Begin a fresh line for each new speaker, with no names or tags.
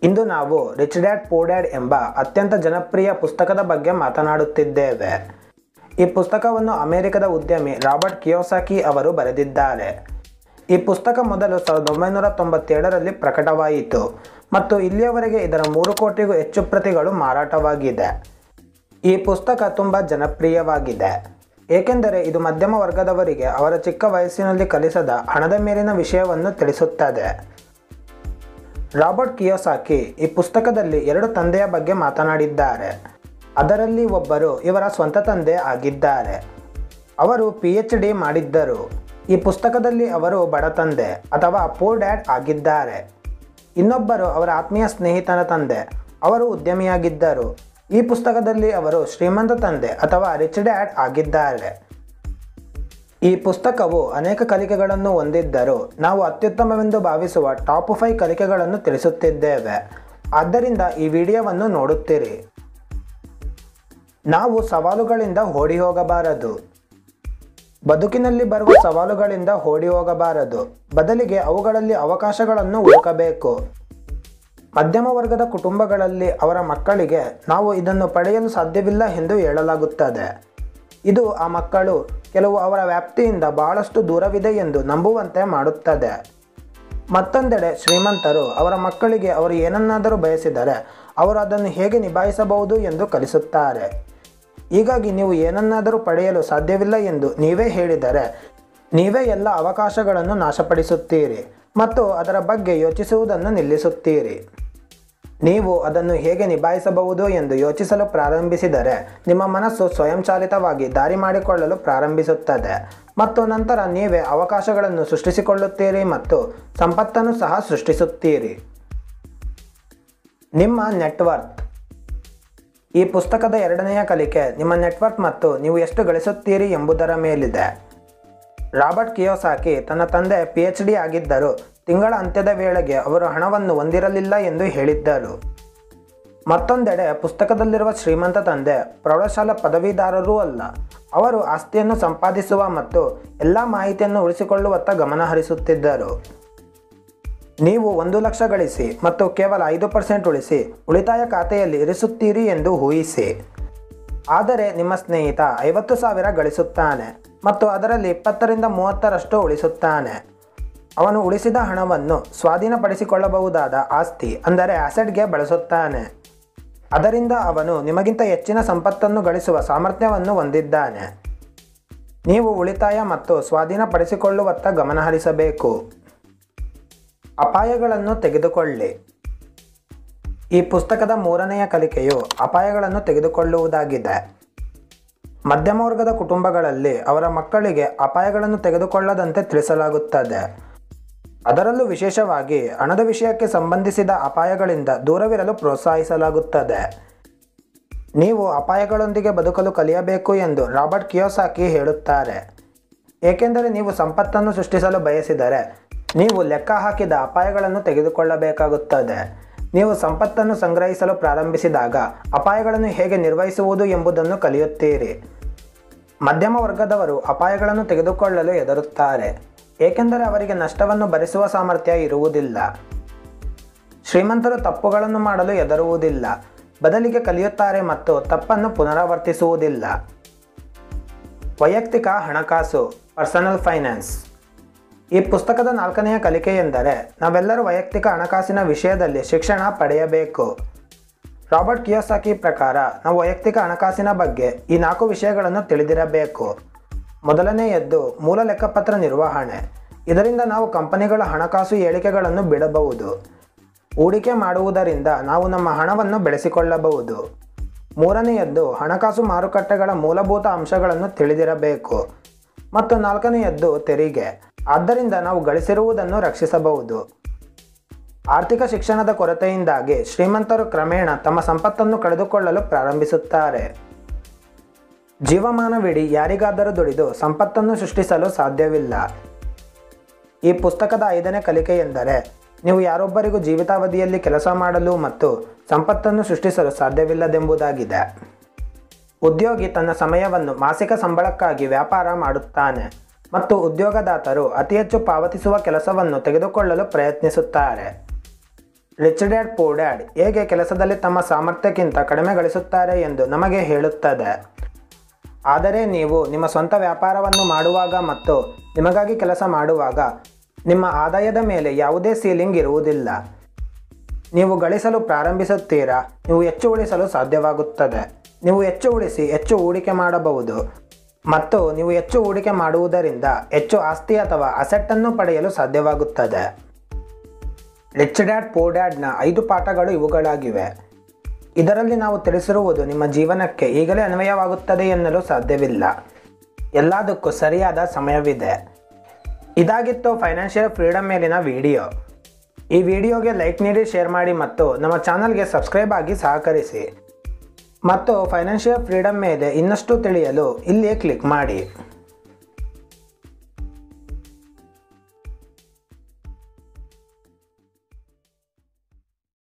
ಇಂದು ನಾವು rich dad poor dad ಎಂಬ ಅತ್ಯಂತ ಜನಪ್ರಿಯ ಪುಸ್ತಕದ ಬಗ್ಗೆ ಮಾತನಾಡುತ್ತಿದ್ದೇವೆ. ಈ ಪುಸ್ತಕವನ್ನು ಅಮೆರಿಕದ ಉದ್ಯಮಿ ರಾಬರ್ಟ್ ಕಿಯೋಸಾಕಿ ಅವರು ಬರೆದಿದ್ದಾರೆ. ಈ ಪುಸ್ತಕ ಮೊದಲು 1997ರಲ್ಲಿ ಪ್ರಕಟವಾಯಿತು ಮತ್ತು ಇಲ್ಲಿಯವರೆಗೆ ಇದರ 3 ಕೋಟಿಗೂ ಹೆಚ್ಚು ಪ್ರತಿಗಳು ಮಾರಾಟವಾಗಿದೆ. ಈ ಪುಸ್ತಕ ತುಂಬ ಜನಪ್ರಿಯವಾಗಿದೆ ಏಕೆಂದರೆ ಇದು ಮಧ್ಯಮ ವರ್ಗದವರಿಗೆ ಅವರ ಚಿಕ್ಕ ವಯಸ್ಸಿನಲ್ಲಿ ಕಲಿಸದ ಹಣದ ಮೇಲಿನ ವಿಷಯವನ್ನು ತಿಳಿಸುತ್ತದೆ. ರಾಬರ್ಟ್ ಕಿಯೋಸಾಕಿ ಈ ಪುಸ್ತಕದಲ್ಲಿ 2 ತಂದೆಯ ಬಗ್ಗೆ ಮಾತನಾಡಿದ್ದಾರೆ. ಅದರಲ್ಲಿ ಒಬ್ಬರು ಇವರ ಸ್ವಂತ ತಂದೆ ಆಗಿದ್ದಾರೆ. ಅವರು PhD ಮಾಡಿದ್ದರು. ಈ ಪುಸ್ತಕದಲ್ಲಿ ಅವರು ಬಡ ತಂದೆ ಅಥವಾ ಪೂರ್ ಡ್ಯಾಡ್ ಆಗಿದ್ದಾರೆ. ಇನ್ನೊಬ್ಬರು ಅವರ ಆತ್ಮೀಯ ಸ್ನೇಹಿತನ ತಂದೆ, ಅವರು ಉದ್ಯಮಿಯಾಗಿದ್ದರು. ಈ ಪುಸ್ತಕದಲ್ಲಿ ಅವರು ಶ್ರೀಮಂತ ತಂದೆ ಅಥವಾ ರಿಚ್ ಡ್ಯಾಡ್ ಆಗಿದ್ದಾರೆ. ಈ ಪುಸ್ತಕವು ಅನೇಕ ಕಲಿಕೆಗಳನ್ನು ಹೊಂದಿದ್ದರೂ ನಾವು ಅತ್ಯುತ್ತಮವೆಂದು ಭಾವಿಸುವ ಟಾಪ್ 5 ಕಲಿಕೆಗಳನ್ನು ತಿಳಿಸುತ್ತಿದ್ದೇವೆ. ಆದ್ದರಿಂದ ಈ ವಿಡಿಯೋವನ್ನು ನೋಡುತ್ತೀರಿ. ನಾವು ಸವಾಲುಗಳಿಂದ ಓಡಿ ಹೋಗಬಾರದು. ಬದುಕಿನಲ್ಲಿ ಬರುವ ಸವಾಲುಗಳಿಂದ ಓಡಿ ಹೋಗಬಾರದು, ಬದಲಿಗೆ ಅವುಗಳಲ್ಲಿ ಅವಕಾಶಗಳನ್ನು ಹುಡುಕಬೇಕು. ಮಧ್ಯಮ ವರ್ಗದ ಕುಟುಂಬಗಳಲ್ಲಿ ಅವರ ಮಕ್ಕಳಿಗೆ ನಾವು ಇದನ್ನು ಪಡೆಯಲು ಸಾಧ್ಯವಿಲ್ಲ ಎಂದು ಹೇಳಲಾಗುತ್ತದೆ. ಇದು ಆ ಮಕ್ಕಳು ಕೆಲವು ಅವರ ವ್ಯಾಪ್ತಿಯಿಂದ ಬಹಳಷ್ಟು ದೂರವಿದೆ ಎಂದು ನಂಬುವಂತೆ ಮಾಡುತ್ತದೆ. ಮತ್ತೊಂದೆಡೆ ಶ್ರೀಮಂತರು ಅವರ ಮಕ್ಕಳಿಗೆ ಅವರು ಏನನ್ನಾದರೂ ಬಯಸಿದರೆ ಅವರು ಅದನ್ನು ಹೇಗೆ ನಿಭಾಯಿಸಬಹುದು ಎಂದು ಕಲಿಸುತ್ತಾರೆ. ಹೀಗಾಗಿ ನೀವು ಏನನ್ನಾದರೂ ಪಡೆಯಲು ಸಾಧ್ಯವಿಲ್ಲ ಎಂದು ನೀವೇ ಹೇಳಿದರೆ ನೀವೇ ಎಲ್ಲ ಅವಕಾಶಗಳನ್ನು ನಾಶಪಡಿಸುತ್ತೀರಿ ಮತ್ತು ಅದರ ಬಗ್ಗೆ ಯೋಚಿಸುವುದನ್ನು ನಿಲ್ಲಿಸುತ್ತೀರಿ. ನೀವು ಅದನ್ನು ಹೇಗೆ ನಿಭಾಯಿಸಬಹುದು ಎಂದು ಯೋಚಿಸಲು ಪ್ರಾರಂಭಿಸಿದರೆ ನಿಮ್ಮ ಮನಸ್ಸು ಸ್ವಯಂಚಾಲಿತವಾಗಿ ದಾರಿ ಮಾಡಿಕೊಳ್ಳಲು ಪ್ರಾರಂಭಿಸುತ್ತದೆ ಮತ್ತು ನಂತರ ನೀವೇ ಅವಕಾಶಗಳನ್ನು ಸೃಷ್ಟಿಸಿಕೊಳ್ಳುತ್ತೀರಿ ಮತ್ತು ಸಂಪತ್ತನ್ನು ಸಹ ಸೃಷ್ಟಿಸುತ್ತೀರಿ. ನಿಮ್ಮ ನೆಟ್ವರ್ತ್. ಈ ಪುಸ್ತಕದ 2ನೆಯ ಕಲಿಕೆ ನಿಮ್ಮ ನೆಟ್ವರ್ತ್ ಮತ್ತು ನೀವು ಎಷ್ಟು ಗಳಿಸುತ್ತೀರಿ ಎಂಬುದರ ಮೇಲಿದೆ. ರಾಬರ್ಟ್ ಕಿಯೋಸಾಕಿ ತನ್ನ ತಂದೆ PhD ಆಗಿದ್ದರೂ ತಿಂಗಳ ಅಂತ್ಯದ ವೇಳೆಗೆ ಅವರು ಹಣವನ್ನು ಹೊಂದಿರಲಿಲ್ಲ ಎಂದು ಹೇಳಿದ್ದರು. ಮತ್ತೊಂದೆಡೆ ಪುಸ್ತಕದಲ್ಲಿರುವ ಶ್ರೀಮಂತ ತಂದೆ ಪ್ರೌಢಶಾಲಾ ಪದವೀಧರರೂ ಅಲ್ಲ. ಅವರು ಆಸ್ತಿಯನ್ನು ಸಂಪಾದಿಸುವ ಮತ್ತು ಎಲ್ಲ ಮಾಹಿತಿಯನ್ನು ಉಳಿಸಿಕೊಳ್ಳುವತ್ತ ಗಮನ ಹರಿಸುತ್ತಿದ್ದರು. ನೀವು 1 ಲಕ್ಷ ಗಳಿಸಿ ಮತ್ತು ಕೇವಲ 5% ಉಳಿಸಿ ಉಳಿತಾಯ ಖಾತೆಯಲ್ಲಿ ಇರಿಸುತ್ತೀರಿ ಎಂದು ಊಹಿಸಿ. ಆದರೆ ನಿಮ್ಮ ಸ್ನೇಹಿತ 50,000 ಗಳಿಸುತ್ತಾನೆ ಮತ್ತು ಅದರಲ್ಲಿ 20ರಿಂದ 30ರಷ್ಟು ಉಳಿಸುತ್ತಾನೆ. ಅವನು ಉಳಿಸಿದ ಹಣವನ್ನು ಸ್ವಾಧೀನಪಡಿಸಿಕೊಳ್ಳಬಹುದಾದ ಆಸ್ತಿ ಅಂದರೆ ಆಸೆಟ್ಗೆ ಬಳಸುತ್ತಾನೆ. ಅದರಿಂದ ಅವನು ನಿಮಗಿಂತ ಹೆಚ್ಚಿನ ಸಂಪತ್ತನ್ನು ಗಳಿಸುವ ಸಾಮರ್ಥ್ಯವನ್ನು ಹೊಂದಿದ್ದಾನೆ. ನೀವು ಉಳಿತಾಯ ಮತ್ತು ಸ್ವಾಧೀನಪಡಿಸಿಕೊಳ್ಳುವತ್ತ ಗಮನಹರಿಸಬೇಕು. ಅಪಾಯಗಳನ್ನು ತೆಗೆದುಕೊಳ್ಳಿ. ಈ ಪುಸ್ತಕದ 3ನೆಯ ಕಲಿಕೆಯು ಅಪಾಯಗಳನ್ನು ತೆಗೆದುಕೊಳ್ಳುವುದಾಗಿದೆ. ಮಧ್ಯಮ ವರ್ಗದ ಕುಟುಂಬಗಳಲ್ಲಿ ಅವರ ಮಕ್ಕಳಿಗೆ ಅಪಾಯಗಳನ್ನು ತೆಗೆದುಕೊಳ್ಳದಂತೆ ತಿಳಿಸಲಾಗುತ್ತದೆ. ಅದರಲ್ಲೂ ವಿಶೇಷವಾಗಿ ಹಣದ ವಿಷಯಕ್ಕೆ ಸಂಬಂಧಿಸಿದ ಅಪಾಯಗಳಿಂದ ದೂರವಿರಲು ಪ್ರೋತ್ಸಾಹಿಸಲಾಗುತ್ತದೆ. ನೀವು ಅಪಾಯಗಳೊಂದಿಗೆ ಬದುಕಲು ಕಲಿಯಬೇಕು ಎಂದು ರಾಬರ್ಟ್ ಕಿಯೋಸಾಕಿ ಹೇಳುತ್ತಾರೆ. ಏಕೆಂದರೆ ನೀವು ಸಂಪತ್ತನ್ನು ಸೃಷ್ಟಿಸಲು ಬಯಸಿದರೆ ನೀವು ಲೆಕ್ಕ ಹಾಕಿದ ಅಪಾಯಗಳನ್ನು ತೆಗೆದುಕೊಳ್ಳಬೇಕಾಗುತ್ತದೆ. ನೀವು ಸಂಪತ್ತನ್ನು ಸಂಗ್ರಹಿಸಲು ಪ್ರಾರಂಭಿಸಿದಾಗ ಅಪಾಯಗಳನ್ನು ಹೇಗೆ ನಿರ್ವಹಿಸುವುದು ಎಂಬುದನ್ನು ಕಲಿಯುತ್ತೀರಿ. ಮಧ್ಯಮ ವರ್ಗದವರು ಅಪಾಯಗಳನ್ನು ತೆಗೆದುಕೊಳ್ಳಲು ಹೆದರುತ್ತಾರೆ ಏಕೆಂದರೆ ಅವರಿಗೆ ನಷ್ಟವನ್ನು ಭರಿಸುವ ಸಾಮರ್ಥ್ಯ ಇರುವುದಿಲ್ಲ. ಶ್ರೀಮಂತರು ತಪ್ಪುಗಳನ್ನು ಮಾಡಲು ಹೆದರುವುದಿಲ್ಲ, ಬದಲಿಗೆ ಕಲಿಯುತ್ತಾರೆ ಮತ್ತು ತಪ್ಪನ್ನು ಪುನರಾವರ್ತಿಸುವುದಿಲ್ಲ. ವೈಯಕ್ತಿಕ ಹಣಕಾಸು ಪರ್ಸನಲ್ ಫೈನಾನ್ಸ್. ಈ ಪುಸ್ತಕದ 4ನೆಯ ಕಲಿಕೆ ಎಂದರೆ ನಾವೆಲ್ಲರೂ ವೈಯಕ್ತಿಕ ಹಣಕಾಸಿನ ವಿಷಯದಲ್ಲಿ ಶಿಕ್ಷಣ ಪಡೆಯಬೇಕು. ರಾಬರ್ಟ್ ಕಿಯೋಸಾಕಿ ಪ್ರಕಾರ ನಾವು ವೈಯಕ್ತಿಕ ಹಣಕಾಸಿನ ಬಗ್ಗೆ ಈ 4 ವಿಷಯಗಳನ್ನು ತಿಳಿದಿರಬೇಕು. ಮೊದಲನೆಯದ್ದು ಮೂಲ ಲೆಕ್ಕಪತ್ರ ನಿರ್ವಹಣೆ. ಇದರಿಂದ ನಾವು ಕಂಪನಿಗಳ ಹಣಕಾಸು ಹೇಳಿಕೆಗಳನ್ನು ಬಿಡಬಹುದು. ಹೂಡಿಕೆ ಮಾಡುವುದರಿಂದ ನಾವು ನಮ್ಮ ಹಣವನ್ನು ಬೆಳೆಸಿಕೊಳ್ಳಬಹುದು. 3ನೆಯದ್ದು ಹಣಕಾಸು ಮಾರುಕಟ್ಟೆಗಳ ಮೂಲಭೂತ ಅಂಶಗಳನ್ನು ತಿಳಿದಿರಬೇಕು. ಮತ್ತು 4ನೆಯದ್ದು ತೆರಿಗೆ. ಆದ್ದರಿಂದ ನಾವು ಗಳಿಸಿರುವುದನ್ನು ರಕ್ಷಿಸಬಹುದು. ಆರ್ಥಿಕ ಶಿಕ್ಷಣದ ಕೊರತೆಯಿಂದಾಗಿ ಶ್ರೀಮಂತರು ಕ್ರಮೇಣ ತಮ್ಮ ಸಂಪತ್ತನ್ನು ಕಳೆದುಕೊಳ್ಳಲು ಪ್ರಾರಂಭಿಸುತ್ತಾರೆ. ಜೀವಮಾನವಿಡೀ ಯಾರಿಗಾದರೂ ದುಡಿದು ಸಂಪತ್ತನ್ನು ಸೃಷ್ಟಿಸಲು ಸಾಧ್ಯವಿಲ್ಲ. ಈ ಪುಸ್ತಕದ 5ನೇ ಕಲಿಕೆ ಎಂದರೆ ನೀವು ಯಾರೊಬ್ಬರಿಗೂ ಜೀವಿತಾವಧಿಯಲ್ಲಿ ಕೆಲಸ ಮಾಡಲು ಮತ್ತು ಸಂಪತ್ತನ್ನು ಸೃಷ್ಟಿಸಲು ಸಾಧ್ಯವಿಲ್ಲದೆಂಬುದಾಗಿದೆ. ಉದ್ಯೋಗಿ ತನ್ನ ಸಮಯವನ್ನು ಮಾಸಿಕ ಸಂಬಳಕ್ಕಾಗಿ ವ್ಯಾಪಾರ ಮಾಡುತ್ತಾನೆ ಮತ್ತು ಉದ್ಯೋಗದಾತರು ಅತಿ ಹೆಚ್ಚು ಪಾವತಿಸುವ ಕೆಲಸವನ್ನು ತೆಗೆದುಕೊಳ್ಳಲು ಪ್ರಯತ್ನಿಸುತ್ತಾರೆ. ರಿಚ್ ಡ್ಯಾಡ್ ಪೂರ್ ಡ್ಯಾಡ್ ಹೇಗೆ ಕೆಲಸದಲ್ಲಿ ತಮ್ಮ ಸಾಮರ್ಥ್ಯಕ್ಕಿಂತ ಕಡಿಮೆ ಗಳಿಸುತ್ತಾರೆ ಎಂದು ನಮಗೆ ಹೇಳುತ್ತದೆ. ಆದರೆ ನೀವು ನಿಮ್ಮ ಸ್ವಂತ ವ್ಯಾಪಾರವನ್ನು ಮಾಡುವಾಗ ಮತ್ತು ನಿಮಗಾಗಿ ಕೆಲಸ ಮಾಡುವಾಗ ನಿಮ್ಮ ಆದಾಯದ ಮೇಲೆ ಯಾವುದೇ ಸೀಲಿಂಗ್ ಇರುವುದಿಲ್ಲ. ನೀವು ಗಳಿಸಲು ಪ್ರಾರಂಭಿಸುತ್ತೀರಾ, ನೀವು ಹೆಚ್ಚು ಉಳಿಸಲು ಸಾಧ್ಯವಾಗುತ್ತದೆ. ನೀವು ಹೆಚ್ಚು ಉಳಿಸಿ ಹೆಚ್ಚು ಹೂಡಿಕೆ ಮಾಡಬಹುದು ಮತ್ತು ನೀವು ಹೆಚ್ಚು ಹೂಡಿಕೆ ಮಾಡುವುದರಿಂದ ಹೆಚ್ಚು ಆಸ್ತಿ ಅಥವಾ ಅಸೆಟ್ಟನ್ನು ಪಡೆಯಲು ಸಾಧ್ಯವಾಗುತ್ತದೆ. ರಿಚ್ ಡ್ಯಾಡ್ ಪೂರ್ ಡ್ಯಾಡ್ನ 5 ಪಾಠಗಳು ಇವುಗಳಾಗಿವೆ. ಇದರಲ್ಲಿ ನಾವು ತಿಳಿಸಿರುವುದು ನಿಮ್ಮ ಜೀವನಕ್ಕೆ ಈಗಲೇ ಅನ್ವಯವಾಗುತ್ತದೆ ಎನ್ನಲು ಸಾಧ್ಯವಿಲ್ಲ. ಎಲ್ಲದಕ್ಕೂ ಸರಿಯಾದ ಸಮಯವಿದೆ. ಇದಾಗಿತ್ತು ಫೈನಾನ್ಷಿಯಲ್ ಫ್ರೀಡಮ್ ಮೇಲಿನ ವಿಡಿಯೋ. ಈ ವಿಡಿಯೋಗೆ ಲೈಕ್ ನೀಡಿ, ಶೇರ್ ಮಾಡಿ ಮತ್ತು ನಮ್ಮ ಚಾನಲ್ಗೆ ಸಬ್ಸ್ಕ್ರೈಬ್ ಆಗಿ ಸಹಕರಿಸಿ. ಮತ್ತು ಫೈನಾನ್ಷಿಯಲ್ ಫ್ರೀಡಮ್ ಮೇಲೆ ಇನ್ನಷ್ಟು ತಿಳಿಯಲು ಇಲ್ಲಿ ಕ್ಲಿಕ್ ಮಾಡಿ.